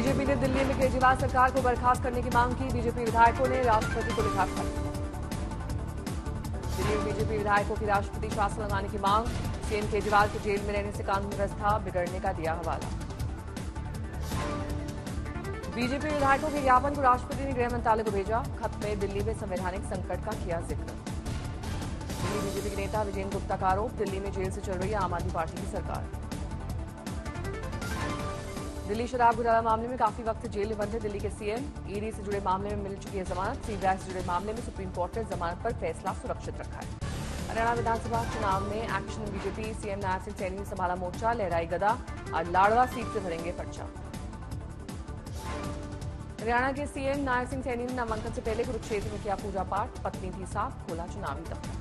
BJP ने दिल्ली में केजरीवाल सरकार को बर्खास्त करने की मांग की। बीजेपी विधायकों ने राष्ट्रपति को लिखा खत। दिल्ली में बीजेपी विधायकों की राष्ट्रपति शासन लगाने की मांग। सीएम केजरीवाल के जेल में रहने से कानून व्यवस्था बिगड़ने का दिया हवाला। बीजेपी विधायकों के ज्ञापन को राष्ट्रपति ने गृह मंत्रालय को भेजा। खत में दिल्ली में संवैधानिक संकट का किया जिक्र। दिल्ली बीजेपी के नेता विजेंद्र गुप्ता का आरोप, दिल्ली में जेल से चल रही है आम आदमी पार्टी की सरकार। दिल्ली शराब घोटाला मामले में काफी वक्त से जेल में बंद है दिल्ली के सीएम। ईडी से जुड़े मामले में मिल चुकी है जमानत। सीबीआई से जुड़े मामले में सुप्रीम कोर्ट ने जमानत पर फैसला सुरक्षित रखा है। हरियाणा विधानसभा चुनाव में action BJP. CM Nayab Singh Saini ने संभाला मोर्चा, लहराई गदा और लाडवा सीट से भरेंगे पर्चा। हरियाणा के सीएम नायब सिंह सैनी ने नामांकन से पहले कुरुक्षेत्र में किया पूजा पाठ। पत्नी थी साथ, खोला चुनावी दफ्तर।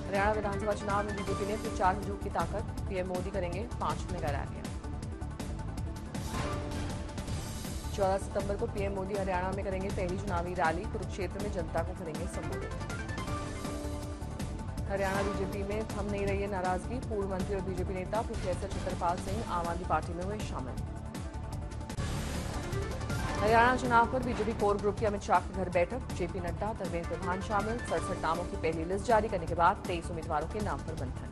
हरियाणा विधानसभा चुनाव में बीजेपी ने प्रचार में झोंकी ताकत। पीएम मोदी करेंगे 5 मेगा रैलियां। 14 सितंबर को पीएम मोदी हरियाणा में करेंगे पहली चुनावी रैली। कुरुक्षेत्र में जनता को करेंगे संबोधित। हरियाणा बीजेपी में थम नहीं रही है नाराजगी। पूर्व मंत्री और बीजेपी नेता प्रोफेसर छतरपाल सिंह आम आदमी पार्टी में हुए शामिल। हरियाणा चुनाव पर बीजेपी कोर ग्रुप की अमित शाह के घर बैठक। जेपी नड्डा, धर्मेंद्र प्रधान शामिल। 67 नामों की पहली लिस्ट जारी करने के बाद 23 उम्मीदवारों के नाम पर मंथन।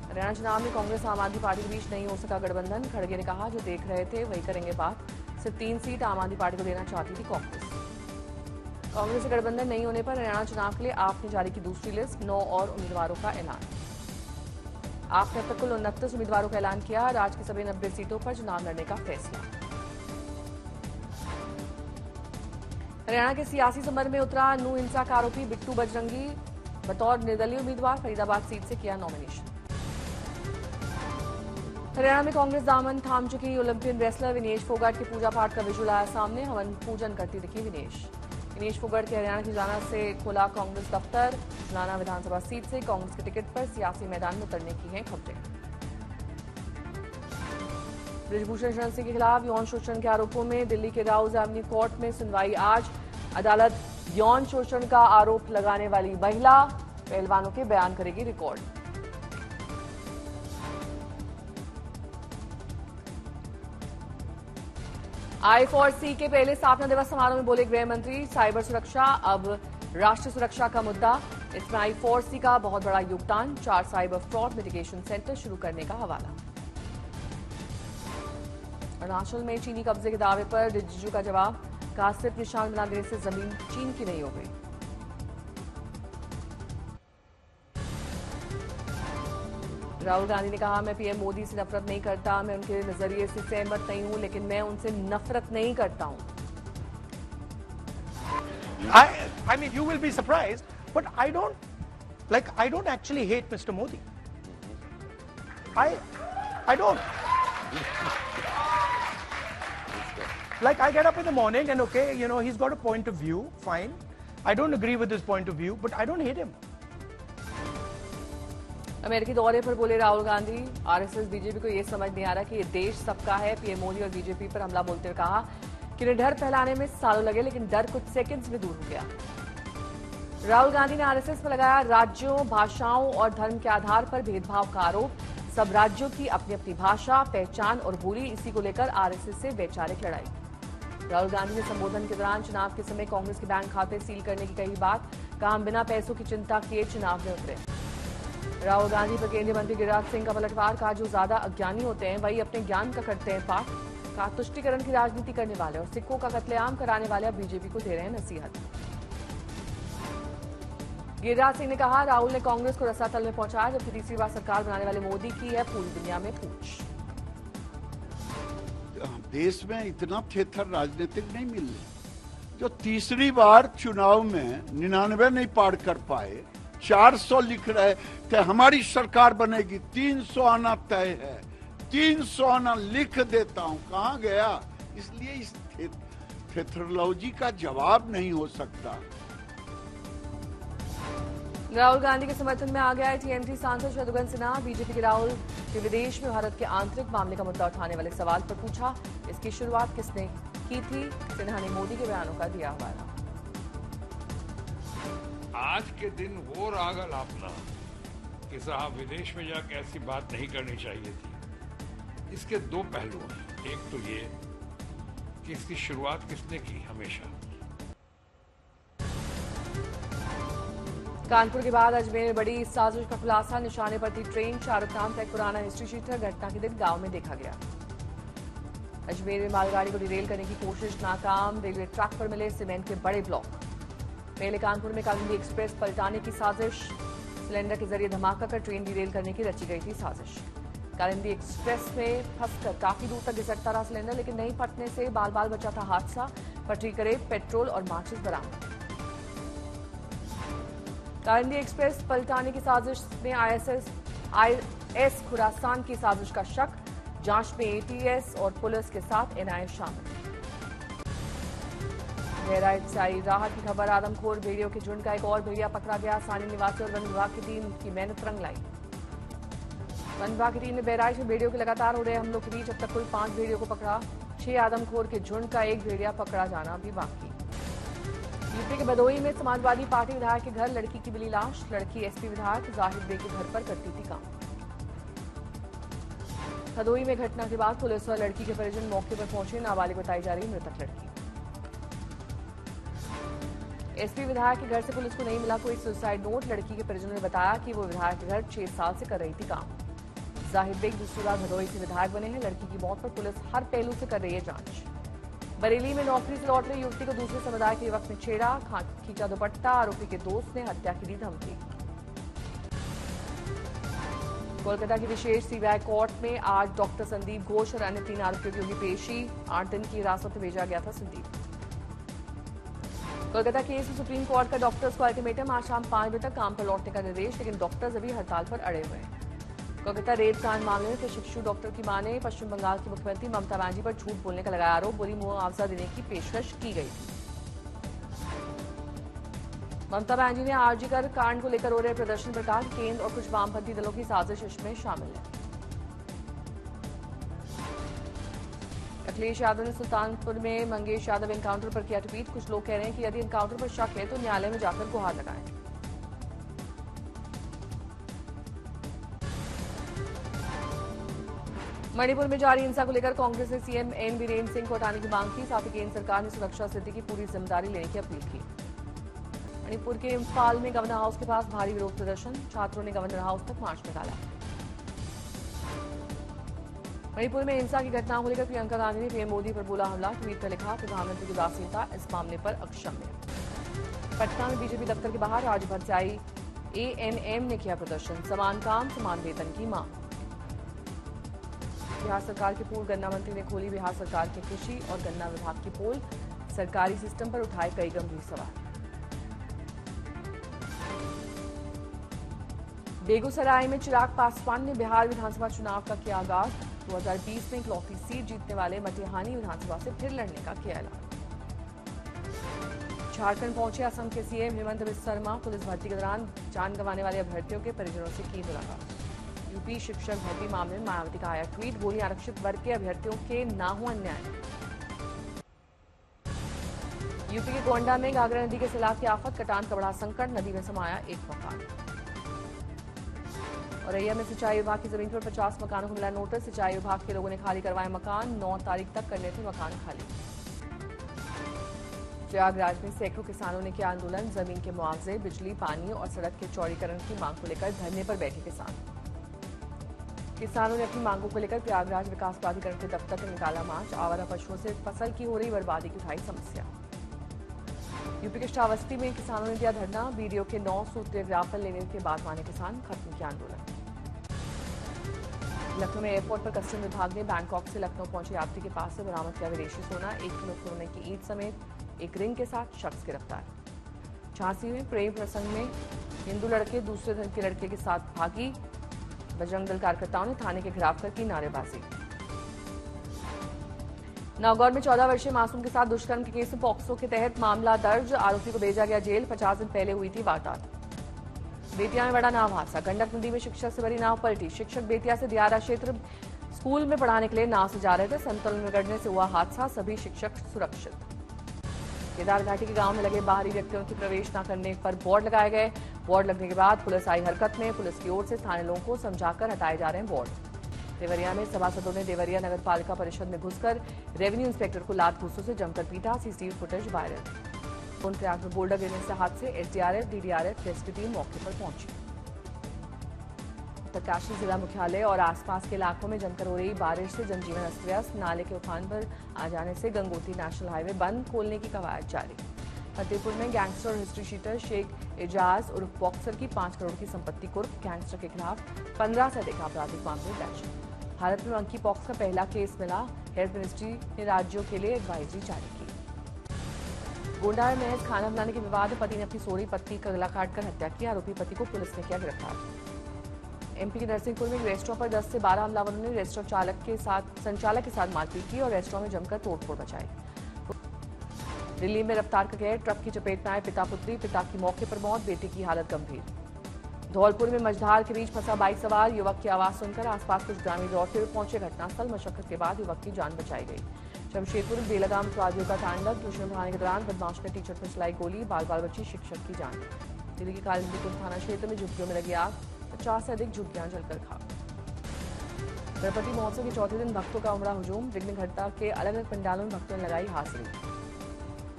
हरियाणा चुनाव में कांग्रेस आम आदमी पार्टी के बीच नहीं हो सका गठबंधन। खड़गे ने कहा, जो देख रहे थे वही करेंगे बात। सिर्फ 3 सीट आम आदमी पार्टी को देना चाहती थी कांग्रेस। कांग्रेस से गठबंधन नहीं होने पर हरियाणा चुनाव के लिए आप ने जारी की दूसरी लिस्ट। 9 और उम्मीदवारों का ऐलान। आपने अब तक कुल 29 उम्मीदवारों का ऐलान किया। राज्य की सभी 90 सीटों पर चुनाव लड़ने का फैसला। हरियाणा के सियासी संबंध में उतरा नू हिंसा का आरोपी बिट्टू बजरंगी। बतौर निर्दलीय उम्मीदवार फरीदाबाद सीट से किया नॉमिनेशन। हरियाणा में कांग्रेस दामन थाम चुकी। ओलंपियन रेसलर विनेश फोगाट के पूजा पाठ का विजुअल आया सामने। हवन पूजन करती दिखी विनेश फोगाट के हरियाणा की जाना से खोला कांग्रेस दफ्तर। जुलाना विधानसभा सीट से कांग्रेस के टिकट पर सियासी मैदान में उतरने की हैं खबरें। ब्रिजभूषण शरण सिंह के खिलाफ यौन शोषण के आरोपों में दिल्ली के राउज एवेन्यू कोर्ट में सुनवाई आज। अदालत यौन शोषण का आरोप लगाने वाली महिला पहलवानों के बयान करेगी रिकॉर्ड। I4C के पहले स्थापना दिवस समारोह में बोले गृह मंत्री, साइबर सुरक्षा अब राष्ट्रीय सुरक्षा का मुद्दा। इसमें I4C का बहुत बड़ा योगदान। 4 साइबर फ्रॉड मिटिगेशन सेंटर शुरू करने का हवाला। अरुणाचल में चीनी कब्जे के दावे पर रिजिजू का जवाब, कहा सिर्फ निशान बना देने से जमीन चीन की नहीं हो गई। राहुल गांधी ने कहा, मैं पीएम मोदी से नफरत नहीं करता, मैं उनके नजरिए से सहमत नहीं हूं, लेकिन मैं उनसे नफरत नहीं करता हूं। I mean, you will be surprised, but I don't actually hate Mr. Modi. I don't. Like, I get up in the morning and okay, you know, he's got a point of view, fine. I don't agree with his point of view, but I don't hate him. अमेरिकी दौरे पर बोले Rahul Gandhi, RSS BJP को यह समझ नहीं आ रहा कि ये देश सबका है। पीएम मोदी और बीजेपी पर हमला बोलते हुए कहा कि उन्हें डर फैलाने में सालों लगे, लेकिन डर कुछ सेकंड्स में दूर हो गया। राहुल गांधी ने आरएसएस पर लगाया राज्यों, भाषाओं और धर्म के आधार पर भेदभाव का आरोप। सब राज्यों की अपनी अपनी भाषा, पहचान और बोली, इसी को लेकर आरएसएस से वैचारिक लड़ाई। राहुल गांधी ने संबोधन के दौरान चुनाव के समय कांग्रेस के बैंक खाते सील करने की कही बात। कहा, हम बिना पैसों की चिंता किए चुनाव में उतरे। राहुल गांधी पर केंद्रीय मंत्री गिरिराज सिंह का पलटवार। कहा, जो ज्यादा अज्ञानी होते हैं वही अपने ज्ञान का करते हैं पाठ। कहा, तुष्टीकरण की राजनीति करने वाले और सिखों का कत्लेआम कराने वाले अब बीजेपी को दे रहे हैं नसीहत। गिरिराज सिंह ने कहा, राहुल ने कांग्रेस को रसातल में पहुंचाया, जबकि तीसरी बार सरकार बनाने वाले मोदी की है पूरी दुनिया में पूछ। देश में इतना थेथर राजनीतिक नहीं मिल रही। जो तीसरी बार चुनाव में 99 नहीं पार कर पाए, 400 लिख रहे थे हमारी सरकार बनेगी, 300 आना तय है, 300 आना लिख देता हूं, कहां गया? इसलिए इस थेथरोलॉजी का जवाब नहीं हो सकता। राहुल गांधी के समर्थन में आ गया है टीएमसी सांसद शत्रुघ्न सिन्हा। बीजेपी के राहुल के विदेश में भारत के आंतरिक मामले का मुद्दा उठाने वाले सवाल पर पूछा, इसकी शुरुआत किसने की थी? सिन्हा ने मोदी के बयानों का दिया हवाला। आज के दिन वो राग अलापना कि साहब विदेश में जाकर ऐसी बात नहीं करनी चाहिए थी, इसके दो पहलू हैं। एक तो ये कि इसकी शुरुआत किसने की, हमेशा कानपुर के बाद अजमेर में बड़ी साजिश का खुलासा, निशाने पर थी ट्रेन। शाहरुख नाम का एक पुराना हिस्ट्री शीटर घटना के दिन गांव में देखा गया। अजमेर में मालगाड़ी को डिरेल करने की कोशिश नाकाम, रेलवे ट्रैक पर मिले सीमेंट के बड़े ब्लॉक। पहले कानपुर में कालिंदी एक्सप्रेस पलटाने की साजिश, सिलेंडर के जरिए धमाका कर ट्रेन डिरेल करने की रची गई थी साजिश। कालिंदी एक्सप्रेस में फंसकर काफी दूर तक घिसटता रहा सिलेंडर, लेकिन नहीं फटने से बाल बाल बचा था हादसा। पटरी करीब पेट्रोल और माचिस बरामद। कालिंदी एक्सप्रेस पलटाने की साजिश में आईएस खुरासान की साजिश का शक, जांच में एटीएस और पुलिस के साथ एनआईए शामिल। बहराइच से आई राहत की खबर, आदमखोर भेड़ियों के झुंड का एक और भेड़िया पकड़ा गया। स्थानीय निवासी और वन विभाग की टीम की मेहनत रंग लाई। वन विभाग की टीम ने बहराइच में भेड़ियों के लगातार हो रहे हमलों के बीच अब तक कुल 5 भेड़ियों को पकड़ा। 6 आदमखोर के झुंड का एक भेड़िया पकड़ा जाना भी बाकी। यूपी के भदोही में समाजवादी पार्टी विधायक के घर लड़की की मिली लाश। लड़की एसपी विधायक जाहिद बेग के घर पर करती थी काम। भदोही में घटना के बाद पुलिस और लड़की के परिजन मौके पर पहुंचे। नाबालिग बताई जा रही मृतक लड़की। एसपी विधायक के घर से पुलिस को नहीं मिला कोई सुसाइड नोट। लड़की के परिजनों ने बताया कि वो विधायक के घर 6 साल से कर रही थी काम। जाहिद बेग दूसरी बार भदोही से विधायक बने हैं। लड़की की मौत पर पुलिस हर पहलू से कर रही है जांच। बरेली में नौकरी से लौट रही युवती को दूसरे समुदाय के युवक ने छेड़ा, खींचा दुपट्टा। आरोपी के दोस्त ने हत्या की दी धमकी। कोलकाता की विशेष सीबीआई कोर्ट में आज डॉक्टर संदीप घोष और अन्य 3 आरोपियों की होगी पेशी। 8 दिन की हिरासत में भेजा गया था संदीप। कोलकाता केस में सुप्रीम कोर्ट का डॉक्टर्स को अल्टीमेटम, आज शाम 5 बजे तक काम पर लौटने का निर्देश, लेकिन डॉक्टर्स अभी हड़ताल पर अड़े हुए हैं। कोलकाता रेप कांड मामले में प्रशिक्षु डॉक्टर की मां ने पश्चिम बंगाल की मुख्यमंत्री ममता बनर्जी पर झूठ बोलने का लगाया आरोप। बोली मुआवजा देने की पेशकश की गई थी। ममता बनर्जी ने आरजीकर कांड को लेकर हो रहे प्रदर्शन पर कहा कि केंद्र और कुछ वामपंथी दलों की साजिश इसमें शामिल है। अखिलेश यादव ने सुल्तानपुर में मंगेश यादव एनकाउंटर पर किया ट्वीट। कुछ लोग कह रहे हैं कि यदि एनकाउंटर पर शक है तो न्यायालय में जाकर गुहार लगाएं। मणिपुर में जारी हिंसा को लेकर कांग्रेस ने सीएम एन बीरेन सिंह को हटाने की मांग की। साथ ही केंद्र सरकार ने सुरक्षा स्थिति की पूरी जिम्मेदारी लेने की अपील की। मणिपुर के इम्फाल में गवर्नर हाउस के पास भारी विरोध प्रदर्शन, छात्रों ने गवर्नर हाउस तक मार्च निकाला। मणिपुर में हिंसा की घटना को लेकर प्रियंका गांधी ने पीएम मोदी पर बोला हमला। ट्वीट कर लिखा, प्रधानमंत्री की उदासीनता इस मामले पर अक्षम्य। पटना में बीजेपी दफ्तर के बाहर राज्य भर से आई एएनएम ने किया प्रदर्शन। समान काम समान वेतन की मांग। बिहार सरकार के पूर्व गन्ना मंत्री ने खोली बिहार सरकार के कृषि और गन्ना विभाग की पोल। सरकारी सिस्टम पर उठाए कई गंभीर सवाल। बेगूसराय में चिराग पासवान ने बिहार विधानसभा चुनाव का किया आगाज। 2020 में इकलौती सीट जीतने वाले मटिहानी विधानसभा से फिर लड़ने का किया ऐलान। झारखंड पहुंचे असम के सीएम हेमंत बिस्वा शर्मा। पुलिस भर्ती के दौरान जान गंवाने वाले अभ्यर्थियों के परिजनों से की मुलाकात। यूपी शिक्षक भर्ती मामले में मायावती का आया ट्वीट। बोली आरक्षित वर्ग के अभ्यर्थियों के ना हो अन्याय। यूपी के गोंडा में घाघरा नदी के सैलाब की आफत, कटान का बड़ा संकट, नदी में समाया एक मकान। और औरैया में सिंचाई विभाग की जमीन पर 50 मकानों को मिला नोटिस। सिंचाई विभाग के लोगों ने खाली करवाए मकान। 9 तारीख तक करने थे मकान खाली। प्रयागराज में सैकड़ों किसानों ने किया आंदोलन। जमीन के मुआवजे, बिजली, पानी और सड़क के चौड़ीकरण की मांग को लेकर धरने पर बैठे किसानों ने अपनी मांगों को लेकर प्रयागराज विकास प्राधिकरण के दफ्तर से निकाला मार्च। आवारा पशुओं से फसल की हो रही बर्बादी की उठाई समस्या। यूपी के श्रावस्ती में किसानों ने दिया धरना। बीडीओ के 9 सूत्रीय ज्ञापन लेने के बाद माने किसान, खत्म किया आंदोलन। लखनऊ में एयरपोर्ट पर कस्टम विभाग ने बैंकॉक से लखनऊ पहुंचे यात्री के पास से बरामद किया विदेशी सोना। 1 किलो सोने की ईंट समेत एक रिंग के साथ शख्स गिरफ्तार। झांसी में प्रेम प्रसंग में हिंदू लड़के दूसरे धर्म के लड़के के साथ भागी। बजरंग दल कार्यकर्ताओं ने थाने के घेराव कर की नारेबाजी। नागौर में 14 वर्षीय मासूम के साथ दुष्कर्म के केस में पॉक्सो के तहत मामला दर्ज। आरोपी को भेजा गया जेल। 50 दिन पहले हुई थी वारदात। बेतिया में बड़ा नाव हादसा। गंडक नदी में शिक्षक से भरी नाव पलटी। शिक्षक बेतिया से दियारा क्षेत्र स्कूल में पढ़ाने के लिए नाव से जा रहे थे। संतुलन बिगड़ने से हुआ हादसा। सभी शिक्षक सुरक्षित। केदार घाटी के गांव में लगे बाहरी व्यक्तियों की प्रवेश न करने पर बोर्ड लगाए गए। बोर्ड लगने के बाद पुलिस आई हरकत में। पुलिस की ओर से स्थानीय लोगों को समझाकर हटाए जा रहे हैं बोर्ड। देवरिया में सभासदों ने देवरिया नगर पालिका परिषद में घुसकर रेवेन्यू इंस्पेक्टर को लात घूसों से जमकर पीटा। CCTV footage viral. सोनप्रयाग में बोल्डर गिरने से हादसे, एसडीआरएफ डीडीआरएफ रेस्क्यू टीम मौके पर पहुंची। उत्तरकाशी जिला मुख्यालय और आसपास के इलाकों में जमकर हो रही बारिश से जनजीवन अस्त व्यस्त। नाले के उफान पर आ जाने से गंगोत्री नेशनल हाईवे बंद, खोलने की कवायद जारी। फतेहपुर में गैंगस्टर और हिस्ट्री शीटर शेख एजाज उर्फ बॉक्सर की 5 करोड़ की संपत्ति कुर्क। गैंगस्टर के खिलाफ 15 से अधिक आपराधिक मामले दर्ज। भारत में मंकी पॉक्स का पहला केस मिला। हेल्थ मिनिस्ट्री ने राज्यों के लिए एडवाइजरी जारी की। गोंडा में महज खाना बनाने के विवाद में पति ने अपनी सोरी पत्नी का गला काटकर हत्या की। आरोपी पति को पुलिस ने किया गिरफ्तार। एमपी के नरसिंहपुर में एक रेस्टोरेंट पर 10 से 12 हमलावरों ने रेस्टोरेंट संचालक के साथ मारपीट की और रेस्टोरेंट में जमकर तोड़फोड़ मचाई। दिल्ली में रफ्तार का कहर, ट्रक की चपेट में आए पिता पुत्री, पिता की मौके पर मौत, बेटे की हालत गंभीर। धौलपुर में मझधार के बीच फंसा बाइक सवार, युवक की आवाज सुनकर आसपास कुछ ग्रामीण दौड़ते हुए पहुंचे घटनास्थल। मशक्कत के बाद युवक की जान बचाई गई। जमशेदपुर में बेलगाम अपराधियों का तांडव, ट्यूशन पढ़ाने के दौरान बदमाश ने टीचर पर चलाई गोली, बाल बाल बची शिक्षक की जान। दिल्ली के कालिंदी थाना क्षेत्र में झुग्गियों में लगी आग, 50 से अधिक झुग्गियां जलकर खाक। गणपति महोत्सव के चौथे दिन भक्तों का उमड़ा हुजूम, विघ्नहर्ता के अलग अलग पंडालों में भक्तों ने लगाई हाजिरी।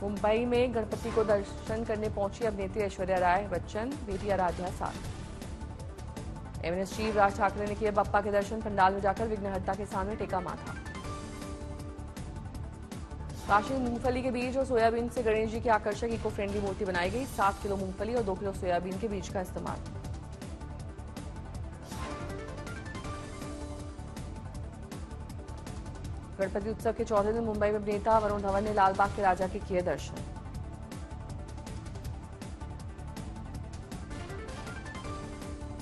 मुंबई में गणपति को दर्शन करने पहुंची अभिनेत्री ऐश्वर्या राय बच्चन, बेटी आराध्या साथ। एमएनएस चीफ राज ठाकरे ने किए बप्पा के दर्शन, पंडाल में जाकर विघ्नहर्ता के सामने टेका माथा। काशी में मूंगफली के बीज और सोयाबीन से गणेश जी की आकर्षक इको फ्रेंडली मूर्ति बनाई गई। 7 किलो मूंगफली और 2 किलो सोयाबीन के बीज का इस्तेमाल। गणपति उत्सव के चौथे दिन मुंबई में अभिनेता वरुण धवन ने लाल बाग के राजा के किए दर्शन।